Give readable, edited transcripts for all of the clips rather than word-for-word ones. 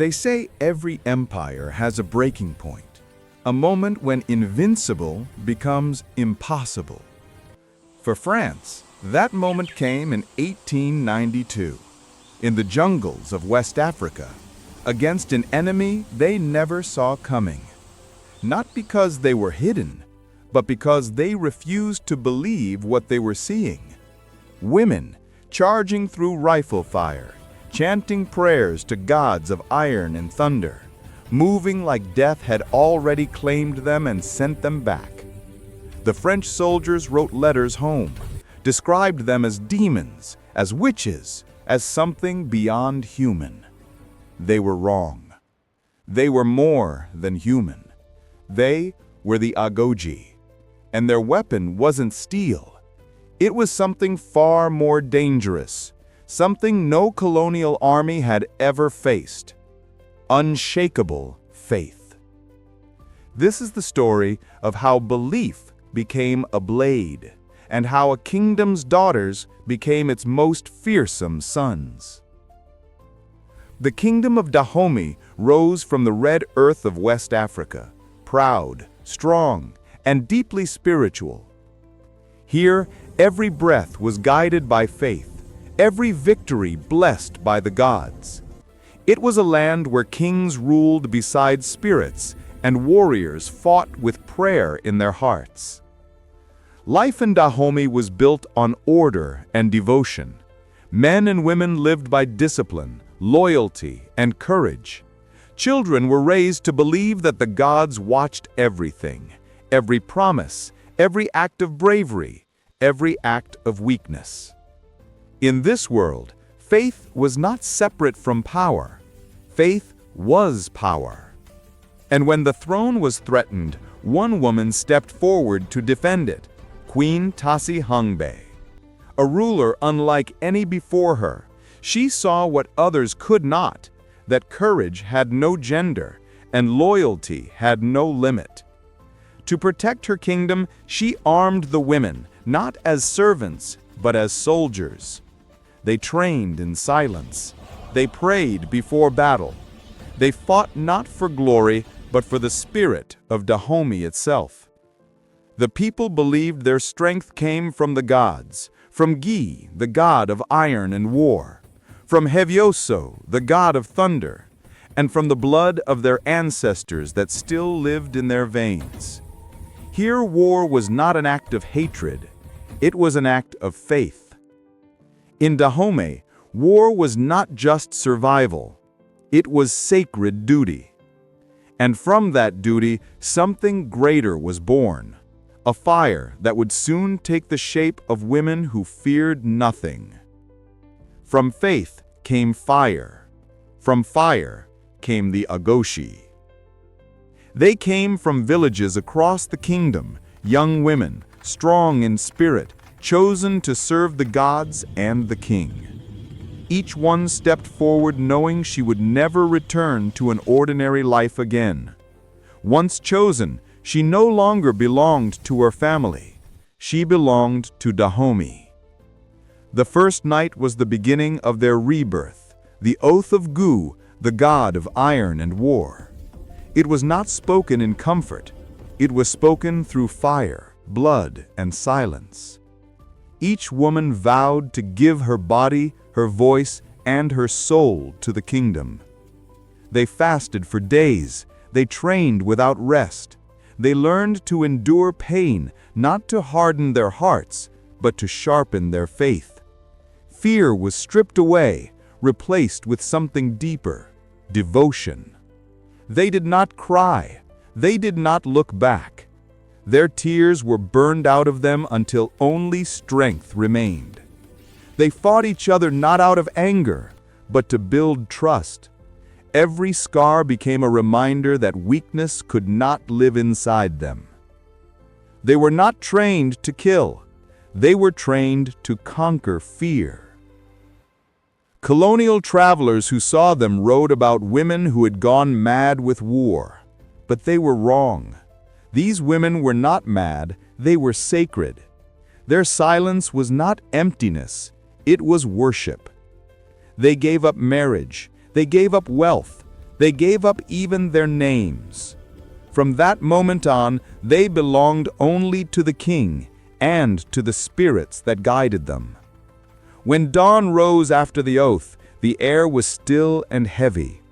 They say every empire has a breaking point, a moment when invincible becomes impossible. For France, that moment came in 1892, in the jungles of West Africa, against an enemy they never saw coming. Not because they were hidden, but because they refused to believe what they were seeing. Women charging through rifle fire, chanting prayers to gods of iron and thunder, moving like death had already claimed them and sent them back. The French soldiers wrote letters home, described them as demons, as witches, as something beyond human. They were wrong. They were more than human. They were the Agojie, and their weapon wasn't steel. It was something far more dangerous, something no colonial army had ever faced. Unshakable faith. This is the story of how belief became a blade, and how a kingdom's daughters became its most fearsome sons. The Kingdom of Dahomey rose from the red earth of West Africa, proud, strong, and deeply spiritual. Here, every breath was guided by faith, every victory blessed by the gods. It was a land where kings ruled beside spirits and warriors fought with prayer in their hearts. Life in Dahomey was built on order and devotion. Men and women lived by discipline, loyalty, and courage. Children were raised to believe that the gods watched everything, every promise, every act of bravery, every act of weakness. In this world, faith was not separate from power. Faith was power. And when the throne was threatened, one woman stepped forward to defend it, Queen Tasi Hungbe. A ruler unlike any before her, she saw what others could not, that courage had no gender and loyalty had no limit. To protect her kingdom, she armed the women, not as servants, but as soldiers. They trained in silence. They prayed before battle. They fought not for glory, but for the spirit of Dahomey itself. The people believed their strength came from the gods, from Gi, the god of iron and war, from Hevioso, the god of thunder, and from the blood of their ancestors that still lived in their veins. Here war was not an act of hatred, it was an act of faith. In Dahomey, war was not just survival, it was sacred duty. And from that duty, something greater was born, a fire that would soon take the shape of women who feared nothing. From faith came fire. From fire came the Agojie. They came from villages across the kingdom, young women, strong in spirit, chosen to serve the gods and the king. Each one stepped forward knowing she would never return to an ordinary life again. Once chosen, she no longer belonged to her family. She belonged to Dahomey. The first night was the beginning of their rebirth, the oath of Gu, the god of iron and war. It was not spoken in comfort. It was spoken through fire, blood, and silence. Each woman vowed to give her body, her voice, and her soul to the kingdom. They fasted for days. They trained without rest. They learned to endure pain, not to harden their hearts, but to sharpen their faith. Fear was stripped away, replaced with something deeper, devotion. They did not cry. They did not look back. Their tears were burned out of them until only strength remained. They fought each other not out of anger, but to build trust. Every scar became a reminder that weakness could not live inside them. They were not trained to kill. They were trained to conquer fear. Colonial travelers who saw them wrote about women who had gone mad with war. But they were wrong. These women were not mad, they were sacred. Their silence was not emptiness, it was worship. They gave up marriage, they gave up wealth, They gave up even their names. From that moment on, they belonged only to the king and to the spirits that guided them. When dawn rose after the oath, the air was still and heavy.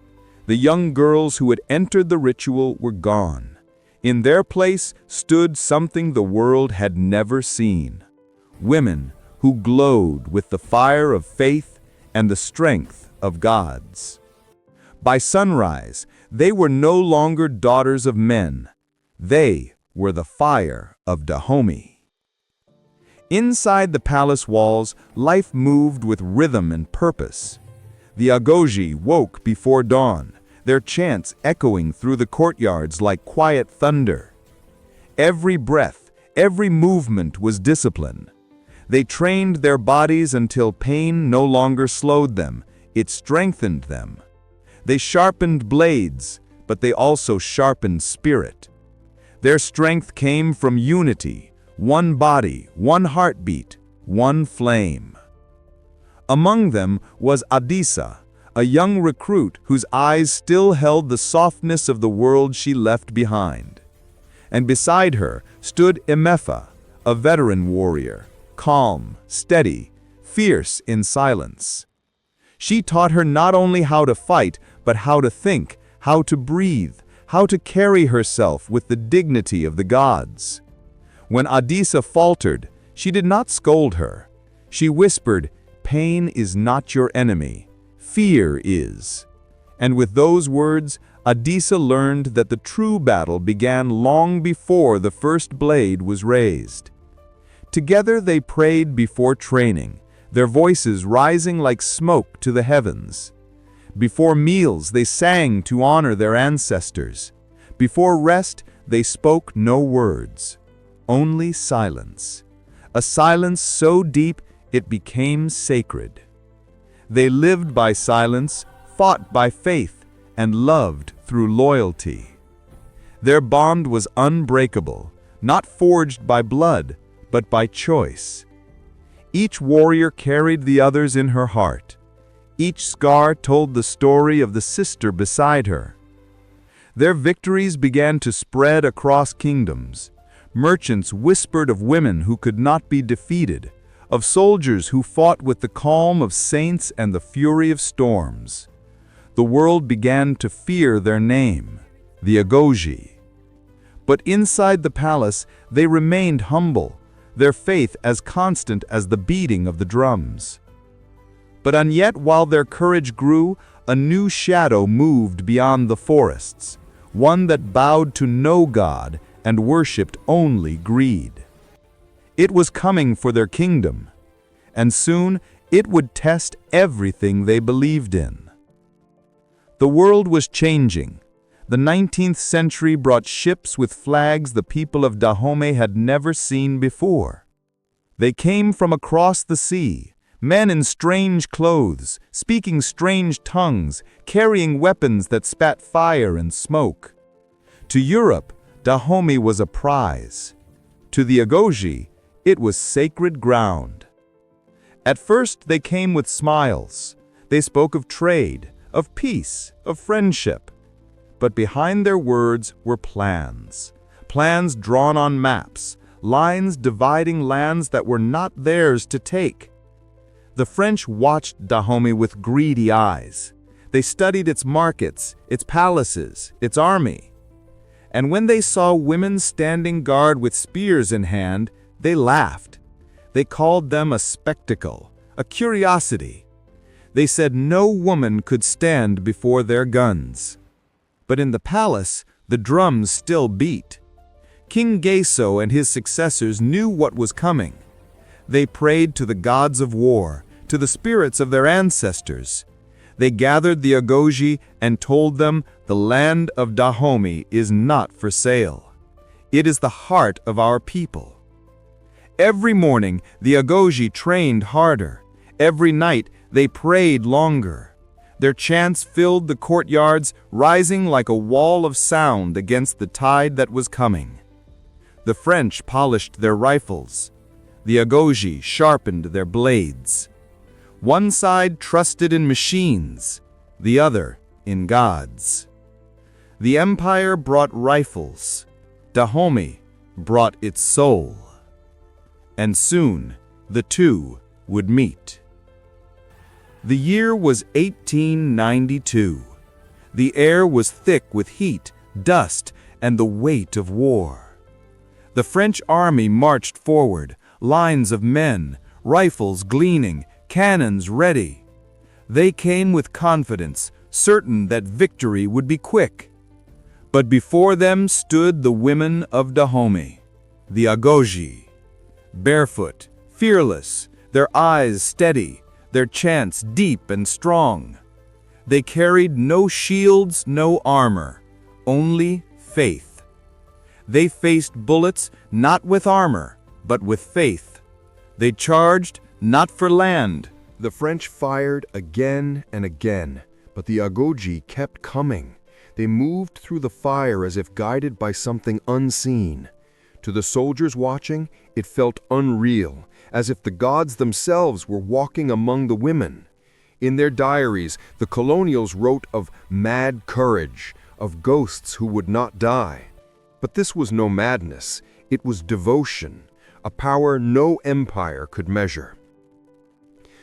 The young girls who had entered the ritual were gone. In their place stood something the world had never seen. Women who glowed with the fire of faith and the strength of gods. By sunrise, they were no longer daughters of men. They were the fire of Dahomey. Inside the palace walls, life moved with rhythm and purpose. The Agojie woke before dawn, their chants echoing through the courtyards like quiet thunder. Every breath, every movement was discipline. They trained their bodies until pain no longer slowed them, it strengthened them. They sharpened blades, but they also sharpened spirit. Their strength came from unity, one body, one heartbeat, one flame. Among them was Agojie, a young recruit whose eyes still held the softness of the world she left behind. And beside her stood Emefa, a veteran warrior, calm, steady, fierce in silence. She taught her not only how to fight, but how to think, how to breathe, how to carry herself with the dignity of the gods. When Agojie faltered, she did not scold her. She whispered, "Pain is not your enemy. Fear is." And with those words, Agojie learned that the true battle began long before the first blade was raised. Together they prayed before training, their voices rising like smoke to the heavens. Before meals they sang to honor their ancestors. Before rest they spoke no words, only silence. A silence so deep it became sacred. They lived by silence, fought by faith, and loved through loyalty. Their bond was unbreakable, not forged by blood, but by choice. Each warrior carried the others in her heart. Each scar told the story of the sister beside her. Their victories began to spread across kingdoms. Merchants whispered of women who could not be defeated, of soldiers who fought with the calm of saints and the fury of storms. The world began to fear their name, the Agojie. But inside the palace, they remained humble, their faith as constant as the beating of the drums. And yet, while their courage grew, a new shadow moved beyond the forests, one that bowed to no god and worshipped only greed. It was coming for their kingdom, and soon it would test everything they believed in. The world was changing. The 19th century brought ships with flags the people of Dahomey had never seen before. They came from across the sea, men in strange clothes, speaking strange tongues, carrying weapons that spat fire and smoke. To Europe, Dahomey was a prize. To the Agojie, it was sacred ground. At first, they came with smiles. They spoke of trade, of peace, of friendship. But behind their words were plans. Plans drawn on maps, lines dividing lands that were not theirs to take. The French watched Dahomey with greedy eyes. They studied its markets, its palaces, its army. And when they saw women standing guard with spears in hand, they laughed. They called them a spectacle, a curiosity. They said no woman could stand before their guns. But in the palace, the drums still beat. King Geso and his successors knew what was coming. They prayed to the gods of war, to the spirits of their ancestors. They gathered the Agojie and told them the land of Dahomey is not for sale. It is the heart of our people. Every morning, the Agojie trained harder. Every night, they prayed longer. Their chants filled the courtyards, rising like a wall of sound against the tide that was coming. The French polished their rifles. The Agojie sharpened their blades. One side trusted in machines, the other in gods. The empire brought rifles. Dahomey brought its soul. And soon the two would meet. The year was 1892. The air was thick with heat, dust, and the weight of war. The French army marched forward, lines of men, rifles gleaming, cannons ready. They came with confidence, certain that victory would be quick. But before them stood the women of Dahomey, the Agojie, barefoot, fearless, their eyes steady, their chants deep and strong. They carried no shields, no armor, only faith. They faced bullets not with armor, but with faith. They charged not for land. The French fired again and again, but the Agojie kept coming. They moved through the fire as if guided by something unseen. To the soldiers watching, it felt unreal, as if the gods themselves were walking among the women. In their diaries, the Colonials wrote of mad courage, of ghosts who would not die. But this was no madness, it was devotion, a power no empire could measure.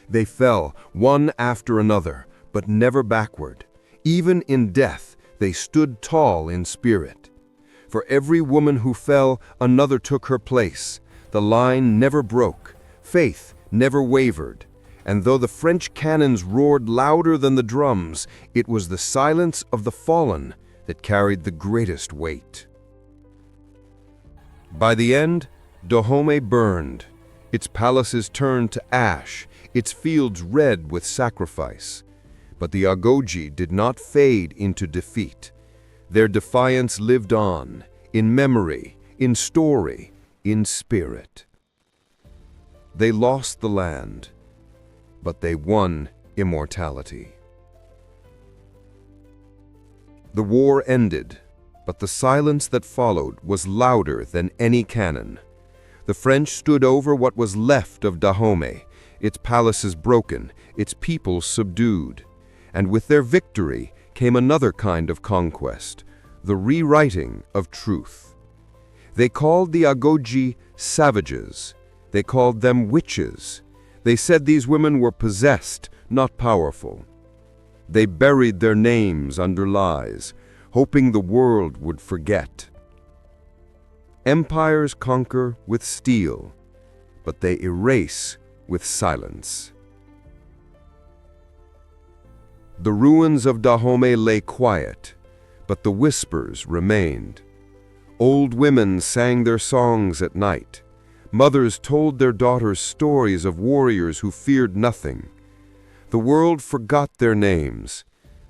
They fell, one after another, but never backward. Even in death, they stood tall in spirit. For every woman who fell, another took her place. The line never broke, faith never wavered. And though the French cannons roared louder than the drums, it was the silence of the fallen that carried the greatest weight. By the end, Dahomey burned, its palaces turned to ash, its fields red with sacrifice. But the Agojie did not fade into defeat. Their defiance lived on, in memory, in story, in spirit. They lost the land, but they won immortality. The war ended, but the silence that followed was louder than any cannon. The French stood over what was left of Dahomey, its palaces broken, its people subdued. And with their victory came another kind of conquest, the rewriting of truth. They called the Agojie savages. They called them witches. They said these women were possessed, not powerful. They buried their names under lies, hoping the world would forget. Empires conquer with steel, but they erase with silence. The ruins of Dahomey lay quiet, but the whispers remained. Old women sang their songs at night. Mothers told their daughters stories of warriors who feared nothing. The world forgot their names,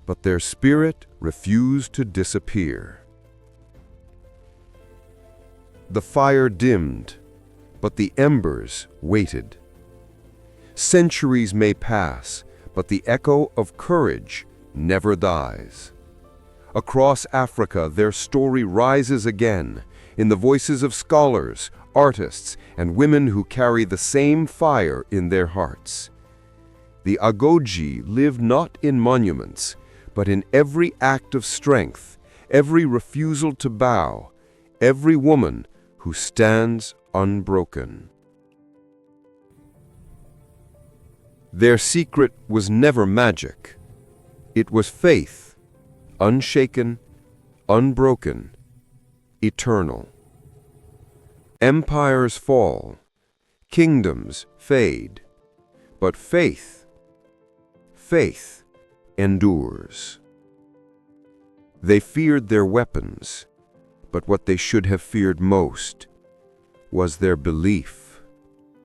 but their spirit refused to disappear. The fire dimmed, but the embers waited. Centuries may pass, but the echo of courage never dies. Across Africa, their story rises again, in the voices of scholars, artists, and women who carry the same fire in their hearts. The Agojie live not in monuments, but in every act of strength, every refusal to bow, every woman who stands unbroken. Their secret was never magic. It was faith, unshaken, unbroken, eternal. Empires fall, kingdoms fade, but faith endures. They feared their weapons, but what they should have feared most was their belief.